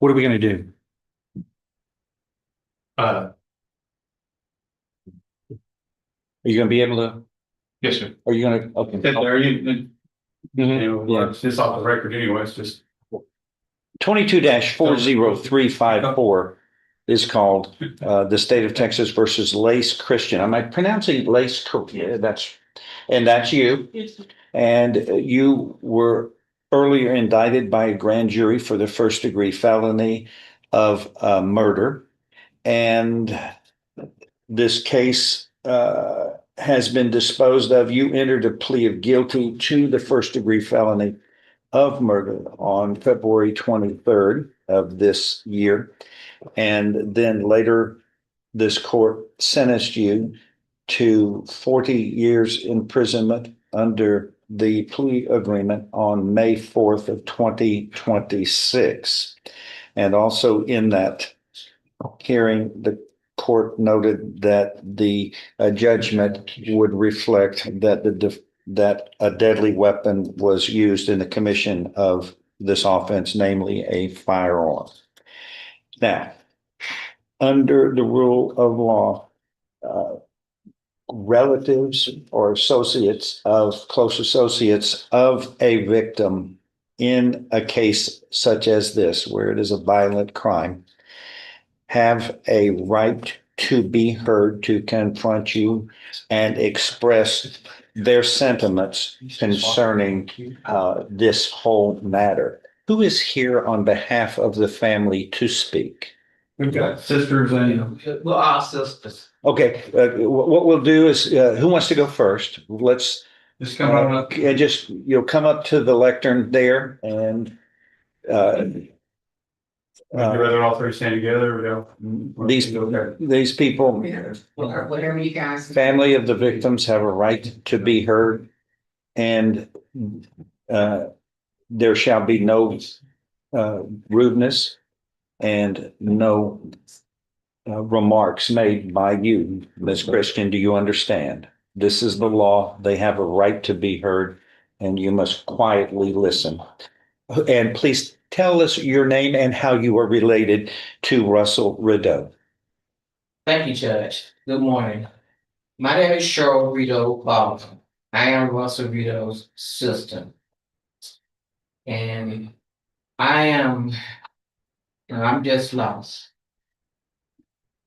What are we going to do? Uh, Are you going to be able to? yes, sir. Are you going to? Okay. There, you know, Yeah. it's off the record anyway, it's just. 22-40354 is called the state of Texas versus Lace Christian. Am I pronouncing Lace? Yeah, that's you. And you were earlier indicted by a grand jury for the first degree felony of murder. And this case has been disposed of. You entered a plea of guilty to the first degree felony of murder on February 23rd of this year. And then later, this court sentenced you to 40 years imprisonment under the plea agreement on May 4th of 2026. And also in that hearing, the court noted that the judgment would reflect that that a deadly weapon was used in the commission of this offense, namely a firearm. Now, under the rule of law, relatives or associates of close associates of a victim in a case such as this, where it is a violent crime, have a right to be heard, to confront you and express their sentiments concerning this whole matter. Who is here on behalf of the family to speak? We've got sisters and. Well, our sisters. Okay, what we'll do is, who wants to go first? Let's Just come on up. just, you'll come up to the lectern there and Would you rather all three stand together or go? these people, Whatever you guys. family of the victims have a right to be heard. And there shall be no rudeness and no remarks made by you. Ms. Christian, do you understand? This is the law. They have a right to be heard, and you must quietly listen. And please tell us your name and how you are related to Russell Rideau. Thank you, Judge. Good morning. My name is Cheryl Rideau Baldwin. I am Russell Rideau's sister. And I'm just lost.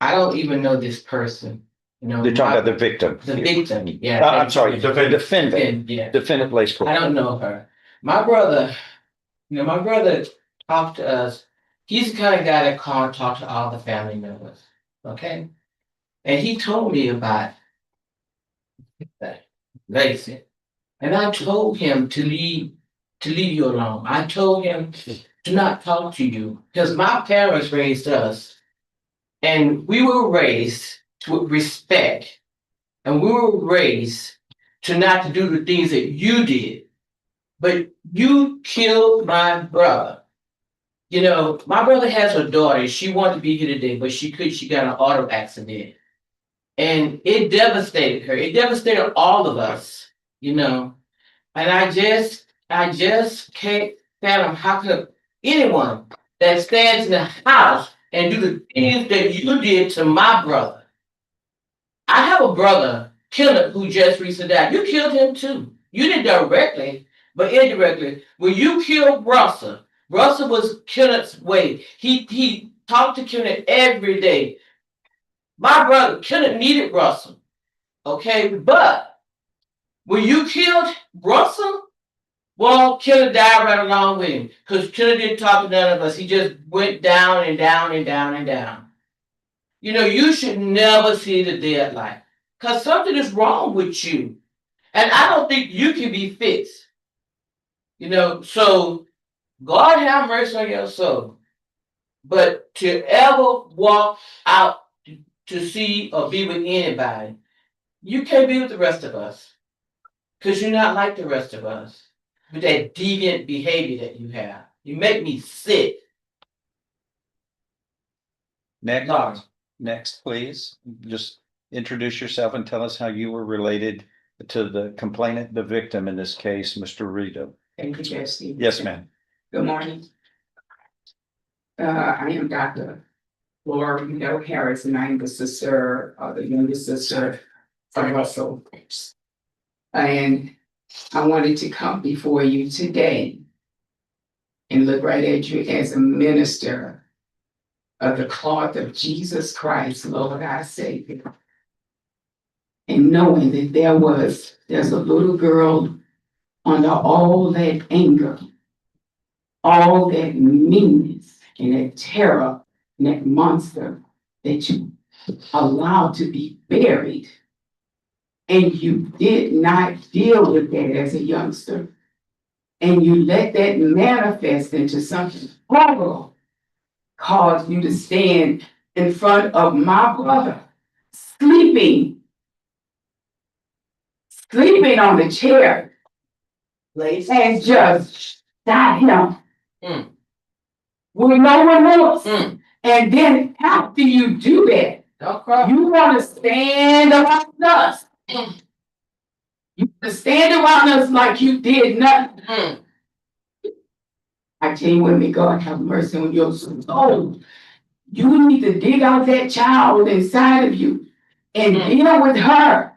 I don't even know this person. They're talking about the victim. The victim, yeah. I'm sorry, defendant. Yeah. Defendant Lace. I don't know her. My brother talked to us. He's the kind of guy that called and talked to all the family members. Okay. And he told me about that Lacey. And I told him to leave you alone. I told him to not talk to you because my parents raised us and we were raised with respect and we were raised to not to do the things that you did. But you killed my brother. You know, my brother has a daughter. She wanted to be here today, but she got an auto accident. And it devastated her. It devastated all of us, you know. And I just can't fathom how could anyone that stands in the house and do the things that you did to my brother. I have a brother, Kenneth, who just recently died. You killed him too. You didn't directly, but indirectly. When you killed Russell was Kenneth's way. He talked to Kenneth every day. My brother, Kenneth, needed Russell. Okay, but when you killed Russell, well, Kenneth died right along with him. Because Kenneth didn't talk to none of us. He just went down and down and down and down. You know, you should never see the dead light. Because something is wrong with you. And I don't think you can be fixed. You know, so God have mercy on your soul. But to ever walk out to see or be with anybody, you can't be with the rest of us. Because you're not like the rest of us. With that deviant behavior that you have. You make me sick. Next, please. Just introduce yourself and tell us how you were related to the complainant, the victim in this case, Mr. Rideau. Thank you, Jesse. Yes, ma'am. Good morning. I am Dr. Laura Harris, and I am the sister, the youngest sister of Russell. And I wanted to come before you today and look right at you as a minister of the cloth of Jesus Christ, Lord our Savior. And knowing that there's a little girl under all that anger, all that meanness and that terror and that monster that you allowed to be buried. And you did not deal with that as a youngster. And you let that manifest into something horrible, caused you to stand in front of my brother, sleeping on the chair, and just shot him. Mm. With no remorse. Mm. And then after you do that, Don't cry. you want to stand around us. Mm. You want to stand around us like you did nothing. Mm. I tell you, women, God have mercy on your soul. You need to dig out that child inside of you and deal with her.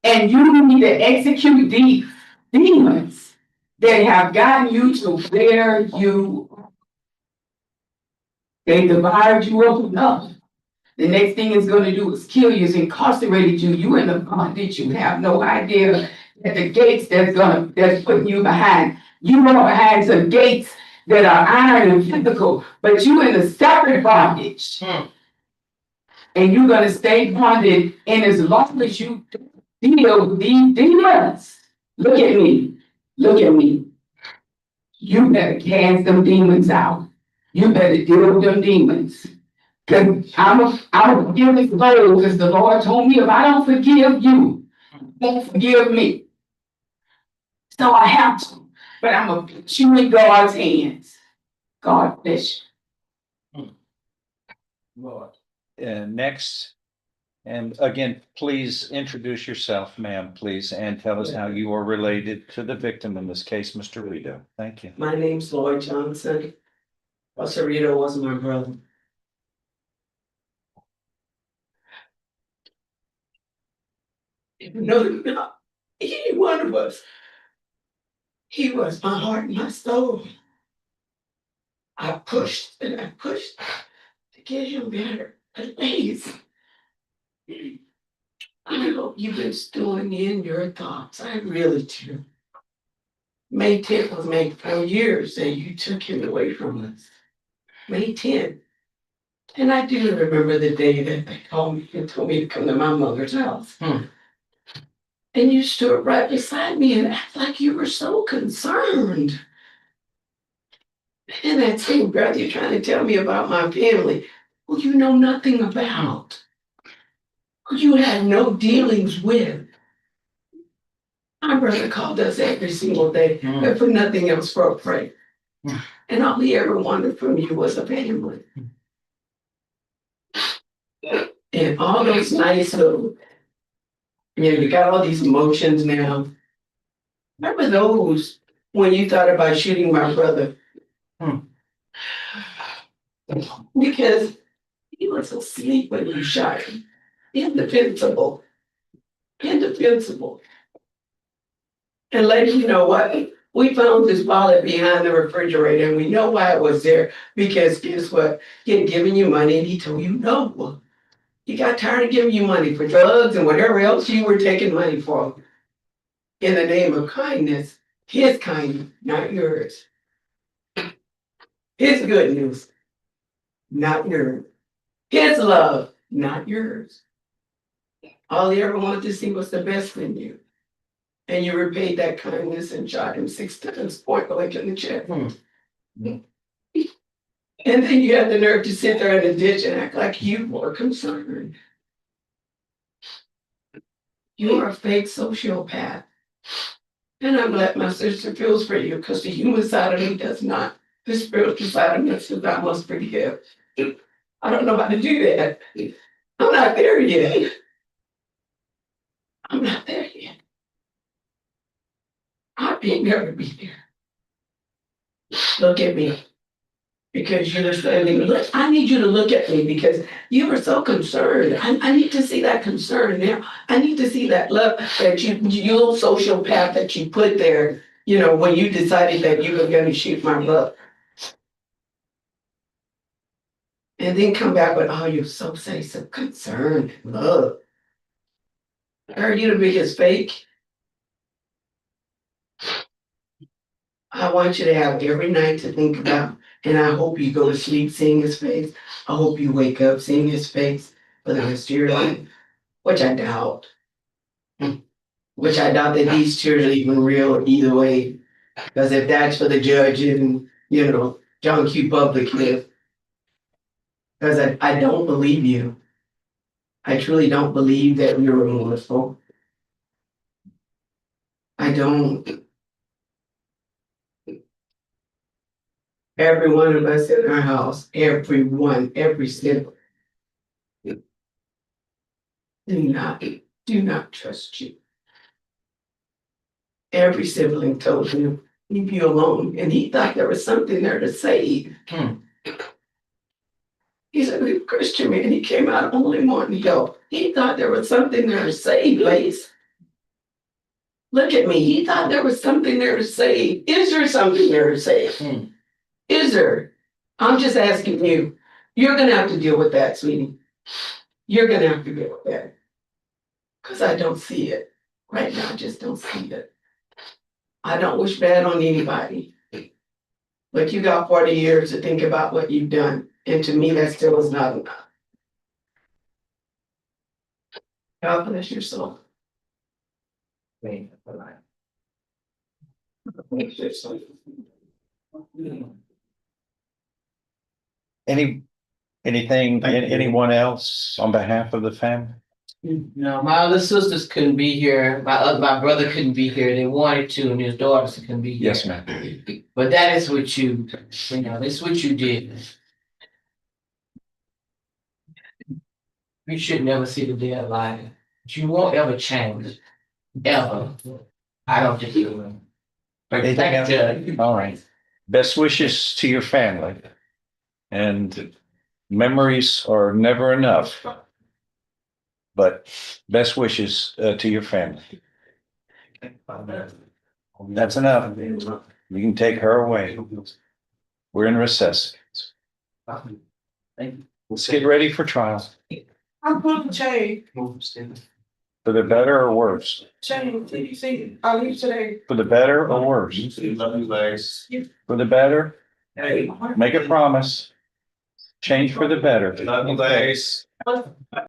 And you need to execute these demons that have gotten you to where you are. They devoured you up enough. The next thing it's going to do is kill you, is incarcerated you. You in the bondage. You have no idea that the gates that's putting you behind. You are behind some gates that are iron and physical, but you in a separate bondage. And you're going to stay bonded. And as long as you deal with these demons, look at me. Look at me. You better cast them demons out. You better deal with them demons. Because I'm forgiving those, as the Lord told me, if I don't forgive you, don't forgive me. So I have to. But I'm going to put you in God's hands. God bless you. Lord. Next, and again, please introduce yourself, ma'am, please, and tell us how you are related to the victim in this case, Mr. Rito. Thank you. My name's Lloyd Johnson. Russell Rito was my brother. No, not any one of us. He was my heart and my soul. I pushed and I pushed to get him better. But please, I hope you've been stewing in your thoughts. I really do. May 10th was made 4 years that you took him away from us. May 10th. And I do remember the day that they called me and told me to come to my mother's house. And you stood right beside me and acted like you were so concerned. And that same breath, you're trying to tell me about my family, who you know nothing about, who you had no dealings with. My brother called us every single day, and for nothing else for a prayer. And all he ever wanted from you was a family. And all those nice little, you got all these emotions now. Remember those when you thought about shooting my brother? Because he was asleep when you shot him. Indefensible. Indefensible. And later, you know what? We found this wallet behind the refrigerator and we know why it was there. Because guess what? He had given you money and he told you no. He got tired of giving you money for drugs and whatever else you were taking money for. In the name of kindness, his kindness, not yours. His good news, not yours. His love, not yours. All he ever wanted to see was the best in you. And you repaid that kindness and shot him 6 times, point blank in the chest. And then you had the nerve to sit there in the ditch and act like you were concerned. You are a fake sociopath. And I'm glad my sister feels for you because the human side of me does not. The spiritual side of me says I must forgive. I don't know how to do that. I'm not there yet. I'm not there yet. I may never be there. Look at me. Because you're standing, look, I need you to look at me because you were so concerned. I need to see that concern there. I need to see that love that you little sociopath that you put there, you know, when you decided that you were gonna shoot my brother. And then come back with, oh, you're so concerned, love. Are you the biggest fake? I want you to have every night to think about, and I hope you go to sleep seeing his face. I hope you wake up seeing his face for the rest of your life, which I doubt. Which I doubt that these tears are even real either way. Because if that's for the judge and, you know, John Q. Public, because I don't believe you. I truly don't believe that you're remorseful. I don't. Every one of us in our house, everyone, every sibling, do not trust you. Every sibling told him, leave you alone, and he thought there was something there to save. He's a good Christian man. He came out only wanting help. He thought there was something there to save, Lace. Look at me. He thought there was something there to save. Is there something there to save? Is there? I'm just asking you. You're going to have to deal with that, sweetie. You're going to have to deal with that. Because I don't see it. Right now, I just don't see it. I don't wish bad on anybody. But you got 40 years to think about what you've done. And to me, that still is not enough. God bless your soul. Bless your soul. Anyone else on behalf of the family? No, my other sisters couldn't be here. My brother couldn't be here. They wanted to, and his daughters couldn't be here. Yes, ma'am. But that is what you know, it's what you did. You should never see the day of life. You won't ever change. Ever. I don't think you will. Anything Thank else? you, Judge. All right. Best wishes to your family. And memories are never enough. But best wishes to your family. That's enough. You can take her away. We're in recess. Let's get ready for trial. I'm putting chain. For the better or worse? Chain, you see, I'll leave today. For the better or worse? Love you, Lace. For the better? Make a promise. Change for the better. Love you, Lace.